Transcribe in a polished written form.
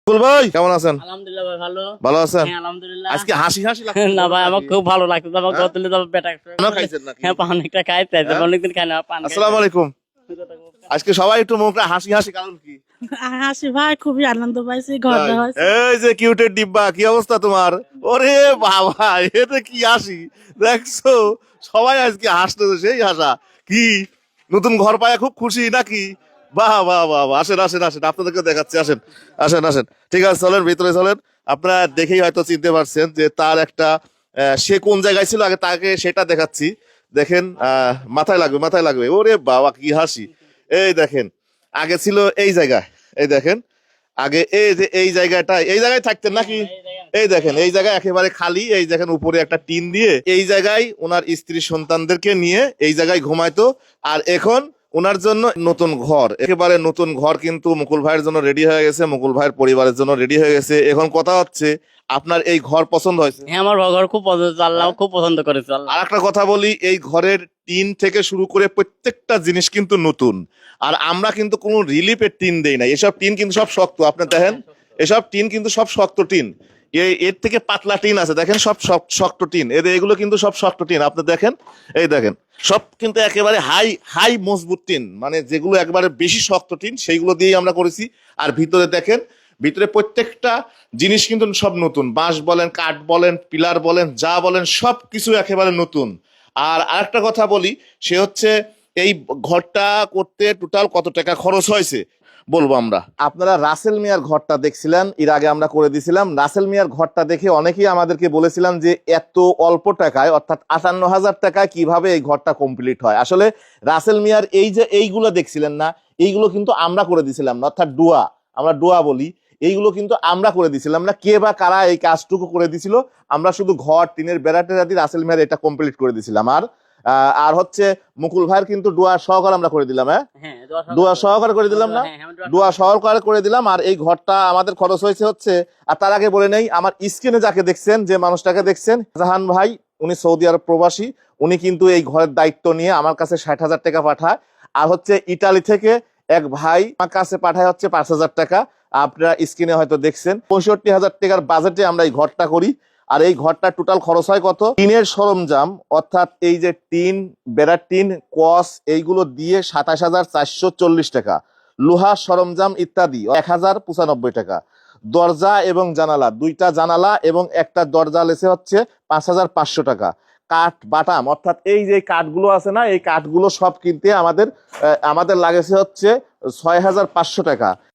বল ভাই কেমন আছেন? আলহামদুলিল্লাহ ভাই ভালো। ভালো আছেন? হ্যাঁ আলহামদুলিল্লাহ। আজকে হাসি হাসি লাগছে না ভাই আমার খুব ভালো লাগছে, আমার হ্যাঁ? গতলে তো পেটা পানও খাইছেন নাকি? হ্যাঁ পান একটা খাইতে হ্যাঁ? অনেকদিন খাই না পান খাইতে। আসসালামু আলাইকুম। আজকে সবাই একটু মুখটা হাসি হাসি, কারণ কি? হাসি ভাই খুবই আনন্দ পাইছি ঘর দেওয়া হয়েছে। এই যে কিউটের ডিব্বা, কি অবস্থা তোমার? ওরে বাবা, এতে কি হাসি দেখছো? সবাই আজকে হাসতেছে, সেই হাসা। কি নতুন ঘর পায়া খুব খুশি নাকি? বাহ বাহ বাহ বাহ। আসেন আসেন আসেন, আপনাদেরকে দেখাচ্ছি, আসেন আসেন আসেন। ঠিক আছে, চলেন ভিতরে চলেন। আপনারা দেখেই হয়তো চিনতে পারছেন যে তার একটা সে কোন জায়গায় ছিল আগে, তাকে সেটা দেখাচ্ছি। দেখেন, মাথায় লাগবে মাথায় লাগবে। ওরে বাবা কি হাসি! এই দেখেন, আগে ছিল এই জায়গায়, এই দেখেন আগে এই যে এই জায়গায় থাকতেন নাকি? এই দেখেন এই জায়গায় একেবারে খালি, এই দেখেন উপরে একটা টিন দিয়ে এই জায়গায় ওনার স্ত্রী সন্তানদেরকে নিয়ে এই জায়গায় ঘুমাইতো। আর এখন ওনার জন্য নতুন ঘর, একেবারে নতুন ঘর কিন্তু মুকুল ভাইয়ের জন্য রেডি হয়ে গেছে, মুকুল ভাইয়ের পরিবারের জন্য রেডি হয়ে গেছে। এখন কথা হচ্ছে, আপনার এই ঘর পছন্দ হয়েছে? হ্যাঁ আমার ঘর খুব পছন্দ, আল্লাহ খুব পছন্দ করেছে আল্লাহ। আর একটা কথা বলি, এই ঘরের টিন থেকে শুরু করে প্রত্যেকটা জিনিস কিন্তু নতুন। আর আমরা কিন্তু কোনো রিলিফের টিন দেই না, এসব টিন কিন্তু সব শক্ত। আপনি দেখেন, এসব টিন কিন্তু সব শক্ত টিন। এর থেকে পাতলা টিন আছে, দেখেন সব শক্ত টিন। এগুলো কিন্তু সব শক্ত টিন। আপনি দেখেন, এই দেখেন সব কিন্তু একেবারে হাই হাই মজবুত টিন, মানে যেগুলো একবারে বেশি শক্ত টিন সেইগুলো দিয়েই আমরা করেছি। আর ভিতরে দেখেন, ভিতরে প্রত্যেকটা জিনিস কিন্তু সব নতুন। বাঁশ বলেন, কাঠ বলেন, পিলার বলেন, যা বলেন সব কিছু একেবারে নতুন। আর আরেকটা কথা বলি, সে হচ্ছে এই ঘরটা করতে টোটাল কত টাকা খরচ হয়েছে বলবো আমরা। আপনারা রাসেল মিয়ার ঘরটা দেখছিলেন, এর আগে আমরা করে দিয়েছিলাম। রাসেল মিয়ার ঘরটা দেখে অনেকেই আমাদেরকে বলেছিলাম যে এত অল্প টাকায়, অর্থাৎ 58,000 টাকায় কিভাবে এই ঘরটা কমপ্লিট হয়। আসলে রাসেল মিয়ার এই যে এইগুলো দেখছিলেন না, এইগুলো কিন্তু আমরা করে দিয়েছিলাম না, অর্থাৎ ডুয়া, আমরা ডুয়া বলি। এইগুলো কিন্তু আমরা করে দিছিলাম না। কে বা কারা এই কাজটুকু করে দিছিল? আমরা শুধু ঘর টিনের বেড়া টেরা দিয়ে রাসেল মিয়ার এটা কমপ্লিট করে দিছিলাম। আর হচ্ছে মুকুল ভাইয়ের কিন্তু ডুয়া সহকারে আমরা করে দিলাম। হ্যাঁ, ডুয়া সহকারে করে দিলাম না? ডুয়া সহকারে করে দিলাম। আর এই ঘরটা আমাদের খরচ হয়েছে হচ্ছে, আর তার আগে বলে নেই, আমার স্ক্রিনে যাকে দেখছেন, যে মানুষটাকে দেখছেন, জাহান ভাই, উনি সৌদি আরব প্রবাসী। উনি কিন্তু এই ঘরের দায়িত্ব নিয়ে আমার কাছে 60,000 টাকা পাঠায়। আর হচ্ছে ইটালি থেকে এক ভাই আমার কাছে পাঠায় হচ্ছে 5,000 টাকা। আপনারা স্ক্রিনে হয়তো দেখছেন। 65,000 টাকার বাজেটে আমরা এই ঘরটা করি। আর এই ঘরটা টোটাল খরচ হয় কত? টিনের সরঞ্জাম, অর্থাৎ এই যে টিন, বেড়ার টিন, কস, এইগুলো দিয়ে 27,440 টাকা। লোহার সরঞ্জাম ইত্যাদি 1,095 টাকা। দরজা এবং জানালা, দুইটা জানালা এবং একটা দরজা লেসে হচ্ছে 5,500 টাকা। কাঠ বাটাম, অর্থাৎ এই যে কাঠগুলো আছে না, এই কাঠগুলো সব কিনতে আমাদের লাগেছে হচ্ছে 6,500 টাকা।